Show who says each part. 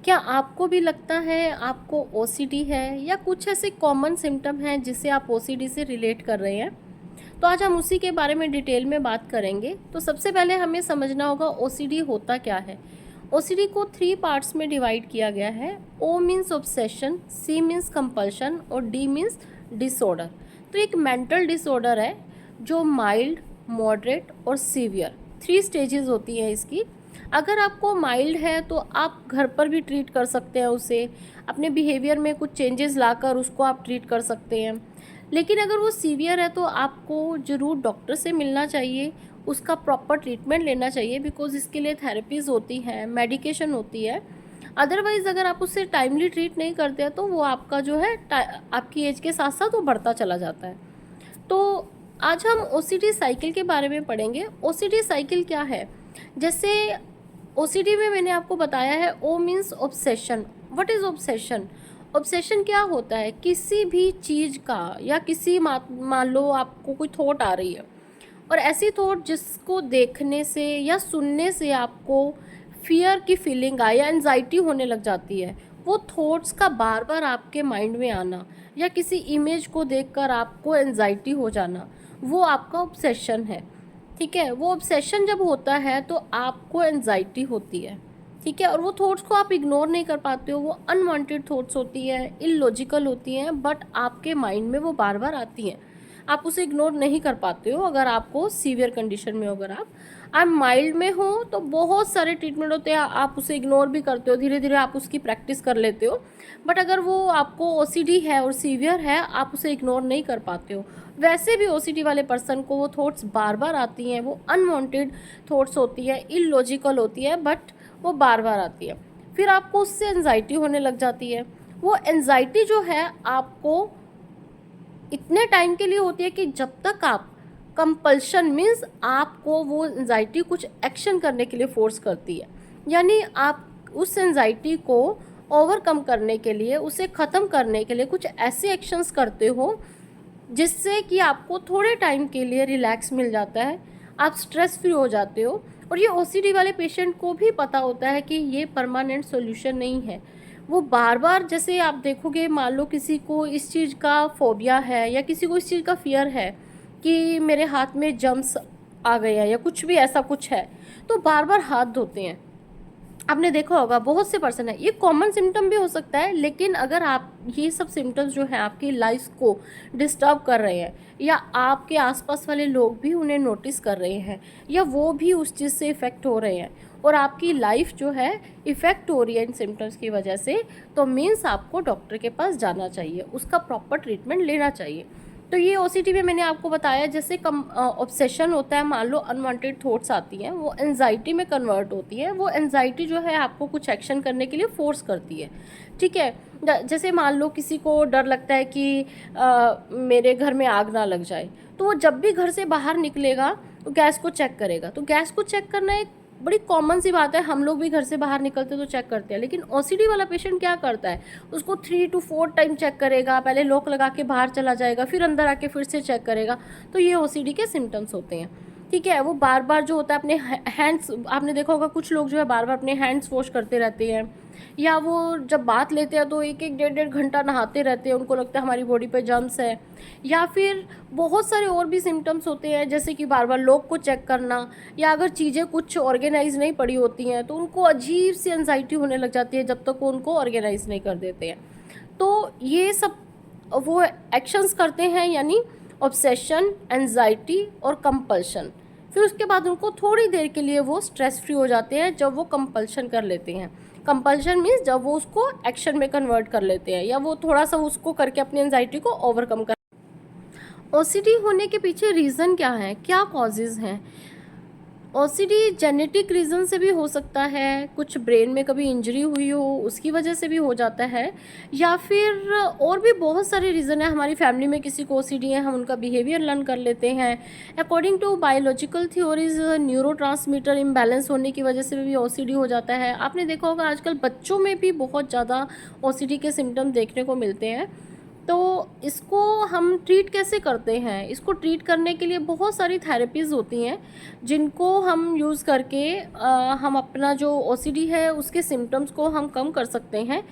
Speaker 1: क्या आपको भी लगता है आपको ओसीडी है या कुछ ऐसे कॉमन सिम्टम हैं जिसे आप ओसीडी से रिलेट कर रहे हैं? तो आज हम उसी के बारे में डिटेल में बात करेंगे। तो सबसे पहले हमें समझना होगा ओसीडी होता क्या है। ओसीडी को 3 पार्ट्स में डिवाइड किया गया है। O means obsession, C means compulsion और डी मीन्स डिसऑर्डर। तो एक मेंटल डिसऑर्डर है जो माइल्ड, मॉडरेट और सीवियर 3 स्टेजेस होती है इसकी। अगर आपको माइल्ड है तो आप घर पर भी ट्रीट कर सकते हैं उसे, अपने बिहेवियर में कुछ चेंजेस लाकर उसको आप ट्रीट कर सकते हैं। लेकिन अगर वो सीवियर है तो आपको ज़रूर डॉक्टर से मिलना चाहिए, उसका प्रॉपर ट्रीटमेंट लेना चाहिए, बिकॉज़ इसके लिए थेरेपीज़ होती हैं, मेडिकेशन होती है। अदरवाइज़ अगर आप उससे टाइमली ट्रीट नहीं करते हैं तो वो आपका जो है आपकी एज के साथ साथ वो बढ़ता चला जाता है। तो आज हम ओसीडी साइकिल के बारे में पढ़ेंगे। ओसीडी साइकिल क्या है? जैसे ओसीडी में मैंने आपको बताया है, O means obsession. What is obsession? Obsession क्या होता है? किसी भी चीज़ का या किसी मान लो आपको कोई थॉट आ रही है और ऐसी थॉट जिसको देखने से या सुनने से आपको फियर की फीलिंग आए या एनजाइटी होने लग जाती है, वो थॉट्स का बार बार आपके माइंड में आना या किसी इमेज को देखकर आपको एनजाइटी हो जाना, वो आपका ऑब्सेशन है। ठीक है, वो ऑब्सेशन जब होता है तो आपको एनजाइटी होती है। ठीक है, और वो थॉट्स को आप इग्नोर नहीं कर पाते हो, वो अनवांटेड थॉट्स होती है, इलॉजिकल होती हैं, बट आपके माइंड में वो बार बार आती हैं। आप उसे इग्नोर नहीं कर पाते हो। अगर आपको सीवियर कंडीशन में हो, अगर आप माइल्ड में हो तो बहुत सारे ट्रीटमेंट होते हैं, आप उसे इग्नोर भी करते हो, धीरे धीरे आप उसकी प्रैक्टिस कर लेते हो। बट अगर वो आपको ओसीडी है और सीवियर है, आप उसे इग्नोर नहीं कर पाते हो। वैसे भी ओसीडी वाले पर्सन को वो थॉट्स बार बार आती हैं, वो अनवांटेड थॉट्स होती है, इलॉजिकल होती है, बट वो बार बार आती है। फिर आपको उससे एनजाइटी होने लग जाती है। वो एनजाइटी जो है आपको इतने टाइम के लिए होती है कि जब तक आप कंपल्शन मीन्स आपको वो एंजाइटी कुछ एक्शन करने के लिए फोर्स करती है, यानी आप उस एंजाइटी को ओवरकम करने के लिए, उसे ख़त्म करने के लिए कुछ ऐसे एक्शंस करते हो जिससे कि आपको थोड़े टाइम के लिए रिलैक्स मिल जाता है, आप स्ट्रेस फ्री हो जाते हो। और ये ओसीडी वाले पेशेंट को भी पता होता है कि ये परमानेंट सॉल्यूशन नहीं है। वो बार बार, जैसे आप देखोगे, मान लो किसी को इस चीज़ का फोबिया है या किसी को इस चीज़ का फियर है कि मेरे हाथ में जम्स आ गए हैं या कुछ भी ऐसा कुछ है, तो बार बार हाथ धोते हैं। आपने देखा होगा बहुत से पर्सन है, ये कॉमन सिम्टम भी हो सकता है, लेकिन अगर आप ये सब सिम्टम्स जो हैं आपकी लाइफ को डिस्टर्ब कर रहे हैं या आपके आसपास वाले लोग भी उन्हें नोटिस कर रहे हैं या वो भी उस चीज़ से इफ़ेक्ट हो रहे हैं और आपकी लाइफ जो है इफ़ेक्ट हो रही है इन सिम्टम्स की वजह से, तो मीन्स आपको डॉक्टर के पास जाना चाहिए, उसका प्रॉपर ट्रीटमेंट लेना चाहिए। तो ये ओसीडी में मैंने आपको बताया, जैसे ऑब्सेशन होता है, मान लो अनवांटेड थॉट्स आती हैं, वो एनजाइटी में कन्वर्ट होती है। वो एनजाइटी जो है आपको कुछ एक्शन करने के लिए फोर्स करती है। ठीक है, जैसे मान लो किसी को डर लगता है कि मेरे घर में आग ना लग जाए, तो वो जब भी घर से बाहर निकलेगा तो गैस को चेक करेगा। तो गैस को चेक करना एक बड़ी कॉमन सी बात है, हम लोग भी घर से बाहर निकलते तो चेक करते हैं, लेकिन ओसीडी वाला पेशेंट क्या करता है, उसको 3 to 4 टाइम चेक करेगा, पहले लॉक लगा के बाहर चला जाएगा, फिर अंदर आके फिर से चेक करेगा। तो ये ओसीडी के सिम्टम्स होते हैं। ठीक है, वो बार बार जो होता है अपने हैंड्स, आपने देखा होगा कुछ लोग जो है बार बार अपने हैंड्स वॉश करते रहते हैं, या वो जब बात लेते हैं तो एक एक डेढ़ डेढ़ घंटा नहाते रहते हैं, उनको लगता है हमारी बॉडी पे जर्म्स है। या फिर बहुत सारे और भी सिम्टम्स होते हैं, जैसे कि बार बार लोग को चेक करना, या अगर चीज़ें कुछ ऑर्गेनाइज नहीं पड़ी होती हैं तो उनको अजीब सी एनजाइटी होने लग जाती है जब तक वो उनको ऑर्गेनाइज नहीं कर देते हैं। तो ये सब वो एक्शंस करते हैं, यानी ऑब्सेशन, एनजाइटी और कंपल्शन। फिर उसके बाद उनको थोड़ी देर के लिए वो स्ट्रेस फ्री हो जाते हैं जब वो कंपल्शन कर लेते हैं। कंपल्शन मीन्स जब वो उसको एक्शन में कन्वर्ट कर लेते हैं या वो थोड़ा सा उसको करके अपनी एनजाइटी को ओवरकम कर। ओसीडी होने के पीछे रीज़न क्या है, क्या कॉजेज़ हैं? ओसीडी जेनेटिक रीज़न से भी हो सकता है, कुछ ब्रेन में कभी इंजरी हुई हो उसकी वजह से भी हो जाता है, या फिर और भी बहुत सारे रीज़न है। हमारी फैमिली में किसी को ओसीडी है, हम उनका बिहेवियर लर्न कर लेते हैं। According to biological theories, neurotransmitter imbalance होने की वजह से भी ओसीडी हो जाता है। आपने देखा होगा आजकल बच्चों में भी बहुत ज़्यादा ओसीडी के सिम्टम देखने को मिलते हैं। तो इसको हम ट्रीट कैसे करते हैं? इसको ट्रीट करने के लिए बहुत सारी थेरेपीज़ होती हैं, जिनको हम यूज़ करके हम अपना जो ओसीडी है उसके सिम्पटम्स को हम कम कर सकते हैं।